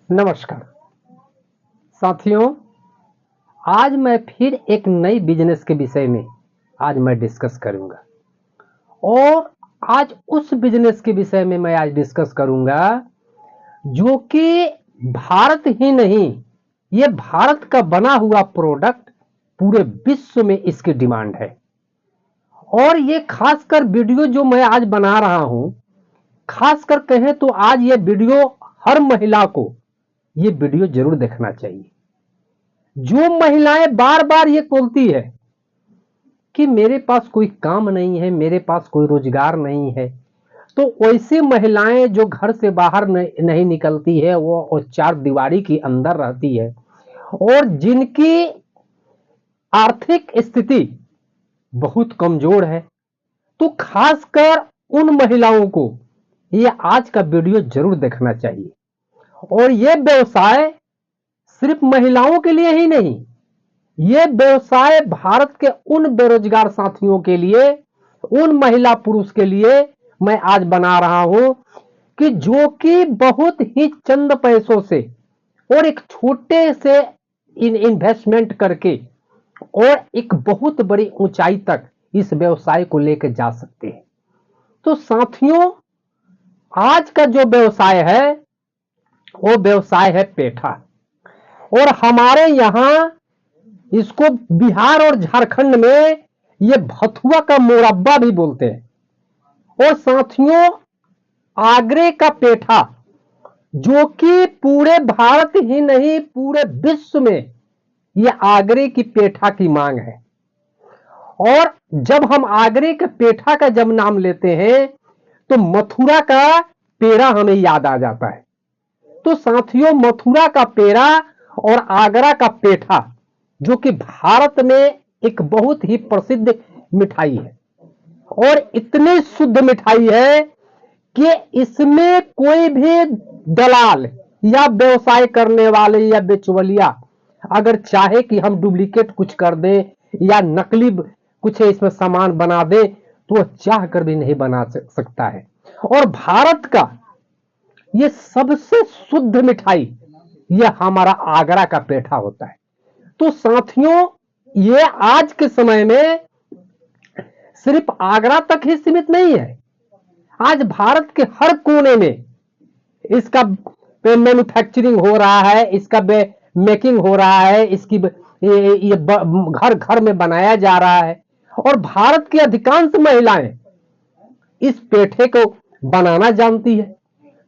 नमस्कार साथियों। आज मैं फिर एक नई बिजनेस के विषय में आज मैं डिस्कस करूंगा। और आज उस बिजनेस के विषय में मैं आज डिस्कस करूंगा जो कि भारत ही नहीं, ये भारत का बना हुआ प्रोडक्ट पूरे विश्व में इसकी डिमांड है। और ये खासकर वीडियो जो मैं आज बना रहा हूं, खासकर कहें तो आज ये वीडियो हर महिला को ये वीडियो जरूर देखना चाहिए। जो महिलाएं बार बार ये बोलती है कि मेरे पास कोई काम नहीं है, मेरे पास कोई रोजगार नहीं है, तो वैसी महिलाएं जो घर से बाहर नहीं निकलती है, वो चार दीवारी के अंदर रहती है और जिनकी आर्थिक स्थिति बहुत कमजोर है, तो खासकर उन महिलाओं को ये आज का वीडियो जरूर देखना चाहिए। और ये व्यवसाय सिर्फ महिलाओं के लिए ही नहीं, ये व्यवसाय भारत के उन बेरोजगार साथियों के लिए, उन महिला पुरुष के लिए मैं आज बना रहा हूं कि जो कि बहुत ही चंद पैसों से और एक छोटे से इन्वेस्टमेंट करके और एक बहुत बड़ी ऊंचाई तक इस व्यवसाय को लेकर जा सकते हैं। तो साथियों, आज का जो व्यवसाय है वो व्यवसाय है पेठा। और हमारे यहां इसको बिहार और झारखंड में ये भथुआ का मुरब्बा भी बोलते हैं। और साथियों, आगरे का पेठा जो कि पूरे भारत ही नहीं पूरे विश्व में ये आगरे की पेठा की मांग है। और जब हम आगरे के पेठा का जब नाम लेते हैं तो मथुरा का पेड़ा हमें याद आ जाता है। तो साथियों, मथुरा का पेड़ा और आगरा का पेठा जो कि भारत में एक बहुत ही प्रसिद्ध मिठाई है और इतनी शुद्ध मिठाई है कि इसमें कोई भी दलाल या व्यवसाय करने वाले या बिचौलिया अगर चाहे कि हम डुप्लीकेट कुछ कर दें या नकली कुछ इसमें सामान बना दे तो वह चाह कर भी नहीं बना सकता है। और भारत का ये सबसे शुद्ध मिठाई ये हमारा आगरा का पेठा होता है। तो साथियों, ये आज के समय में सिर्फ आगरा तक ही सीमित नहीं है। आज भारत के हर कोने में इसका मैन्युफैक्चरिंग हो रहा है, इसका मेकिंग हो रहा है, इसकी ये घर घर में बनाया जा रहा है। और भारत की अधिकांश महिलाएं इस पेठे को बनाना जानती है।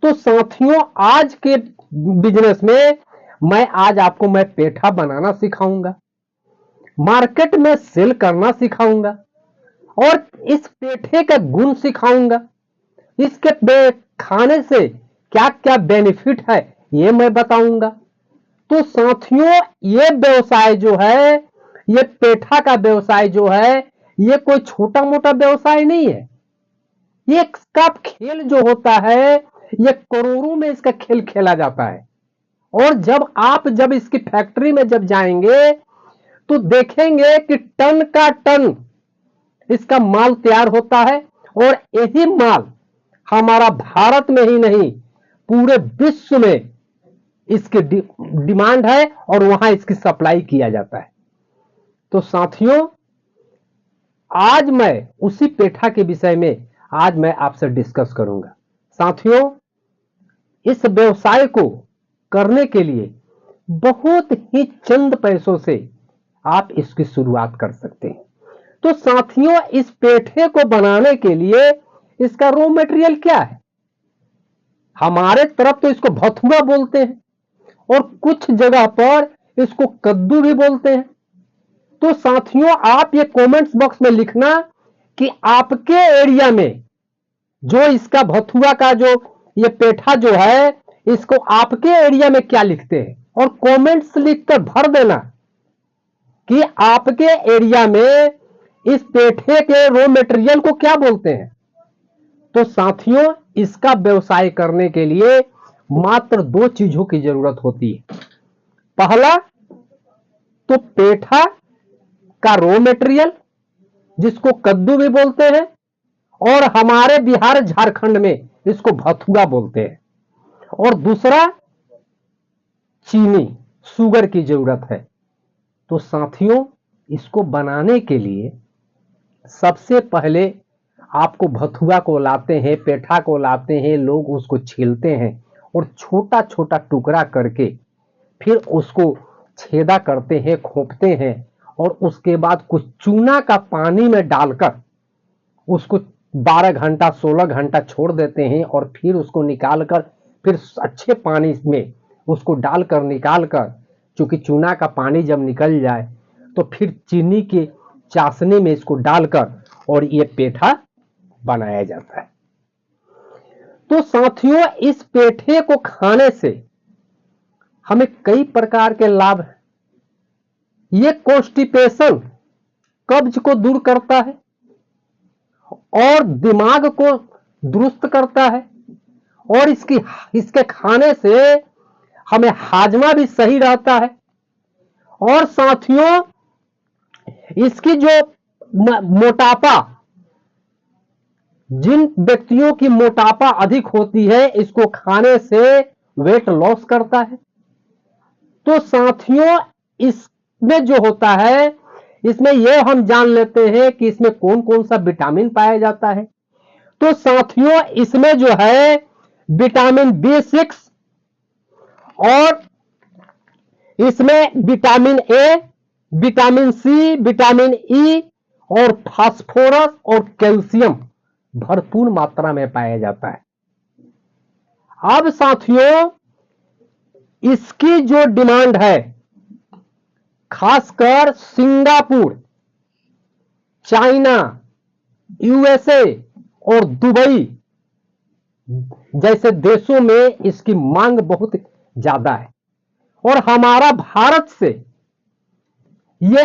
तो साथियों, आज के बिजनेस में मैं आज आपको मैं पेठा बनाना सिखाऊंगा, मार्केट में सेल करना सिखाऊंगा और इस पेठे का गुण सिखाऊंगा, इसके खाने से क्या क्या बेनिफिट है ये मैं बताऊंगा। तो साथियों, ये व्यवसाय जो है, ये पेठा का व्यवसाय जो है, ये कोई छोटा मोटा व्यवसाय नहीं है। ये इसका खेल जो होता है, ये करोड़ों में इसका खेल खेला जाता है। और जब इसकी फैक्ट्री में जब जाएंगे तो देखेंगे कि टन का टन इसका माल तैयार होता है। और यही माल हमारा भारत में ही नहीं पूरे विश्व में इसकी डिमांड है और वहां इसकी सप्लाई किया जाता है। तो साथियों, आज मैं उसी पेठा के विषय में आज मैं आपसे डिस्कस करूंगा। साथियों, इस व्यवसाय को करने के लिए बहुत ही चंद पैसों से आप इसकी शुरुआत कर सकते हैं। तो साथियों, इस पेठे को बनाने के लिए इसका रॉ मटेरियल क्या है? हमारे तरफ तो इसको भथुआ बोलते हैं और कुछ जगह पर इसको कद्दू भी बोलते हैं। तो साथियों, आप ये कमेंट्स बॉक्स में लिखना कि आपके एरिया में जो इसका भथुआ का जो ये पेठा जो है, इसको आपके एरिया में क्या लिखते हैं, और कमेंट्स लिखकर भर देना कि आपके एरिया में इस पेठे के रॉ मटेरियल को क्या बोलते हैं। तो साथियों, इसका व्यवसाय करने के लिए मात्र दो चीजों की जरूरत होती है। पहला तो पेठा का रॉ मटेरियल जिसको कद्दू भी बोलते हैं और हमारे बिहार झारखंड में इसको भथुआ बोलते हैं। और दूसरा चीनी, शुगर की जरूरत है। तो साथियों, इसको बनाने के लिए सबसे पहले आपको भथुआ को लाते हैं, पेठा को लाते हैं, लोग उसको छीलते हैं और छोटा छोटा टुकड़ा करके फिर उसको छेदा करते हैं, खोपते हैं और उसके बाद कुछ चूना का पानी में डालकर उसको 12 घंटा 16 घंटा छोड़ देते हैं और फिर उसको निकालकर फिर अच्छे पानी में उसको डालकर निकालकर, चूंकि चूना का पानी जब निकल जाए तो फिर चीनी के चाशनी में इसको डालकर और ये पेठा बनाया जाता है। तो साथियों, इस पेठे को खाने से हमें कई प्रकार के लाभ हैं। ये कॉन्स्टिपेशन, कब्ज को दूर करता है और दिमाग को दुरुस्त करता है और इसके खाने से हमें हाजमा भी सही रहता है। और साथियों, इसकी जो मोटापा, जिन व्यक्तियों की मोटापा अधिक होती है, इसको खाने से वेट लॉस करता है। तो साथियों, इसमें जो होता है, इसमें यह हम जान लेते हैं कि इसमें कौन कौन सा विटामिन पाया जाता है। तो साथियों, इसमें जो है विटामिन B6 और इसमें vitamin A, vitamin C, vitamin E और फास्फोरस और कैल्शियम भरपूर मात्रा में पाया जाता है। अब साथियों, इसकी जो डिमांड है, खासकर सिंगापुर, चाइना, USA और दुबई जैसे देशों में इसकी मांग बहुत ज्यादा है और हमारा भारत से ये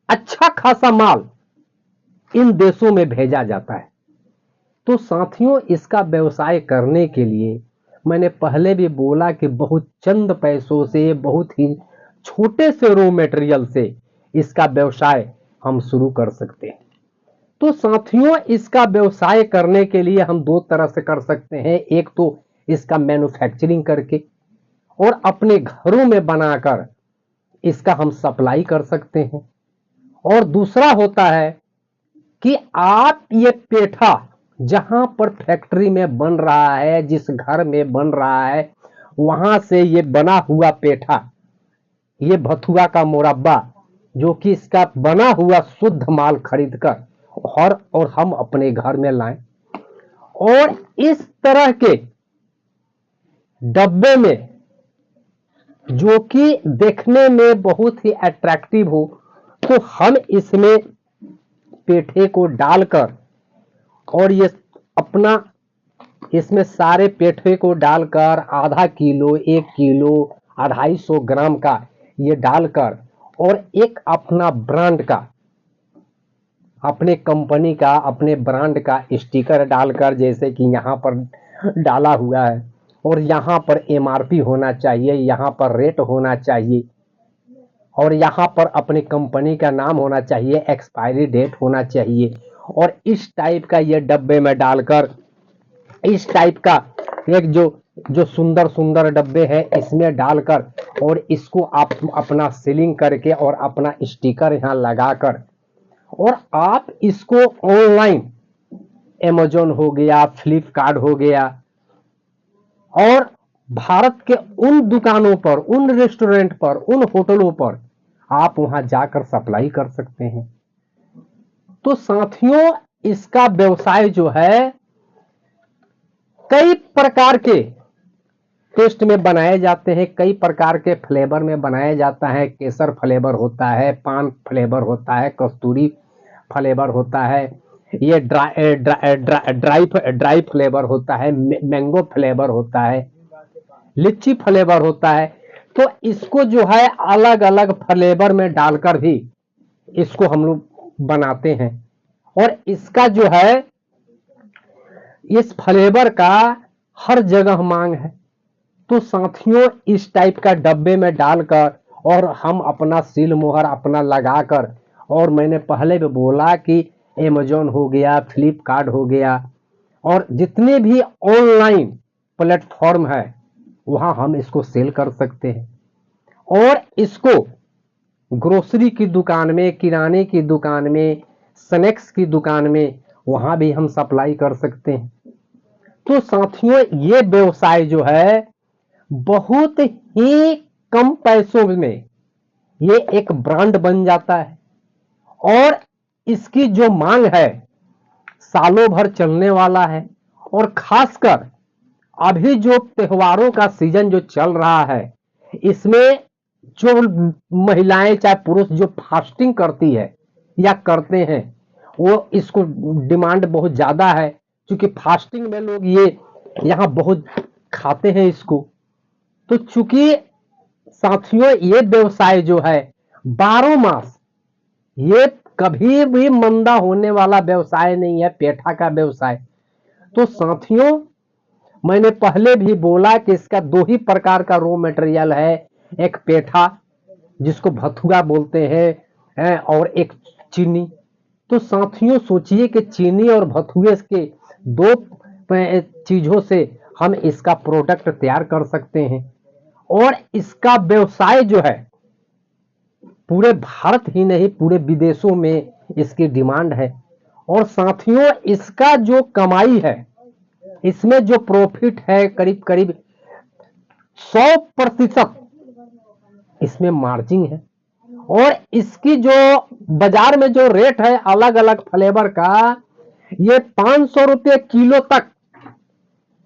अच्छा खासा माल इन देशों में भेजा जाता है। तो साथियों, इसका व्यवसाय करने के लिए मैंने पहले भी बोला कि बहुत चंद पैसों से, बहुत ही छोटे से रॉ मटेरियल से इसका व्यवसाय हम शुरू कर सकते हैं। तो साथियों, इसका व्यवसाय करने के लिए हम दो तरह से कर सकते हैं। एक तो इसका मैन्युफैक्चरिंग करके और अपने घरों में बनाकर इसका हम सप्लाई कर सकते हैं। और दूसरा होता है कि आप ये पेठा जहां पर फैक्ट्री में बन रहा है, जिस घर में बन रहा है, वहां से ये बना हुआ पेठा, ये भथुआ का मुरब्बा, जो कि इसका बना हुआ शुद्ध माल खरीदकर और हम अपने घर में लाएं और इस तरह के डब्बे में, जो कि देखने में बहुत ही अट्रैक्टिव हो, तो हम इसमें पेठे को डालकर और ये अपना इसमें सारे पेठे को डालकर आधा किलो, 1 किलो, 250 ग्राम का ये डालकर और एक अपना ब्रांड का, अपने कंपनी का, अपने ब्रांड का स्टिकर डालकर, जैसे कि यहाँ पर डाला हुआ है और यहाँ पर MRP होना चाहिए, यहाँ पर रेट होना चाहिए और यहाँ पर अपनी कंपनी का नाम होना चाहिए, एक्सपायरी डेट होना चाहिए और इस टाइप का ये डब्बे में डालकर, इस टाइप का एक जो सुंदर सुंदर डब्बे हैं इसमें डालकर और इसको आप अपना सीलिंग करके और अपना स्टिकर यहाँ लगाकर और आप इसको ऑनलाइन, Amazon हो गया, फ्लिपकार्ट हो गया और भारत के उन दुकानों पर, उन रेस्टोरेंट पर, उन होटलों पर आप वहां जाकर सप्लाई कर सकते हैं। तो साथियों, इसका व्यवसाय जो है कई प्रकार के टेस्ट में बनाए जाते हैं, कई प्रकार के फ्लेवर में बनाया जाता है। केसर फ्लेवर होता है, पान फ्लेवर होता है, कस्तूरी फ्लेवर होता है, ये ड्राई फ्लेवर होता है, मैंगो फ्लेवर होता है, लिच्ची फ्लेवर होता है। तो इसको जो है अलग अलग फ्लेवर में डालकर भी इसको हम लोग बनाते हैं और इसका जो है, इस फ्लेवर का हर जगह मांग है। तो साथियों, इस टाइप का डब्बे में डालकर और हम अपना सील मोहर अपना लगाकर, और मैंने पहले भी बोला कि Amazon हो गया, फ्लिपकार्ट हो गया और जितने भी ऑनलाइन प्लेटफॉर्म है वहां हम इसको सेल कर सकते हैं। और इसको ग्रोसरी की दुकान में, किराने की दुकान में, स्नैक्स की दुकान में, वहां भी हम सप्लाई कर सकते हैं। तो साथियों, ये व्यवसाय जो है बहुत ही कम पैसों में ये एक ब्रांड बन जाता है और इसकी जो मांग है सालों भर चलने वाला है। और खासकर अभी जो त्योहारों का सीजन जो चल रहा है, इसमें जो महिलाएं चाहे पुरुष जो फास्टिंग करती है या करते हैं, वो इसको डिमांड बहुत ज्यादा है, क्योंकि फास्टिंग में लोग ये यहाँ बहुत खाते हैं इसको। तो चूंकि साथियों, ये व्यवसाय जो है 12 मास, ये कभी भी मंदा होने वाला व्यवसाय नहीं है, पेठा का व्यवसाय। तो साथियों, मैंने पहले भी बोला कि इसका 2 ही प्रकार का रॉ मटेरियल है, एक पेठा जिसको भथुआ बोलते हैं और एक चीनी। तो साथियों, सोचिए कि चीनी और भथुए के 2 चीजों से हम इसका प्रोडक्ट तैयार कर सकते हैं और इसका व्यवसाय जो है पूरे भारत ही नहीं पूरे विदेशों में इसकी डिमांड है। और साथियों, इसका जो कमाई है, इसमें जो प्रॉफिट है करीब करीब 100% इसमें मार्जिन है। और इसकी जो बाजार में जो रेट है अलग अलग फ्लेवर का, ये 500 रुपये किलो तक,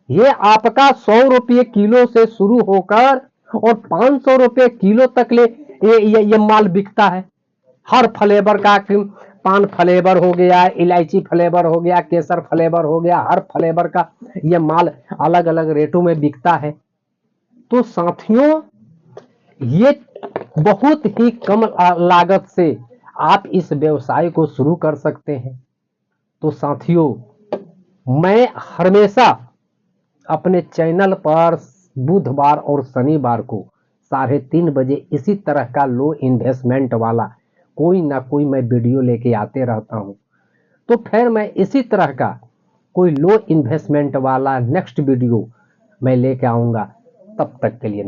ये आपका 100 रुपये किलो से शुरू होकर और 500 रुपये किलो तक ये माल बिकता है। हर फ्लेवर का, पान फ्लेवर हो गया, इलायची फ्लेवर हो गया, केसर फ्लेवर हो गया, हर फ्लेवर का ये माल अलग अलग रेटों में बिकता है। तो साथियों, ये बहुत ही कम लागत से आप इस व्यवसाय को शुरू कर सकते हैं। तो साथियों, मैं हमेशा अपने चैनल पर बुधवार और शनिवार को 3:30 बजे इसी तरह का लो इन्वेस्टमेंट वाला कोई ना कोई मैं वीडियो लेके आते रहता हूं। तो फिर मैं इसी तरह का कोई लो इन्वेस्टमेंट वाला नेक्स्ट वीडियो मैं लेके आऊंगा। तब तक के लिए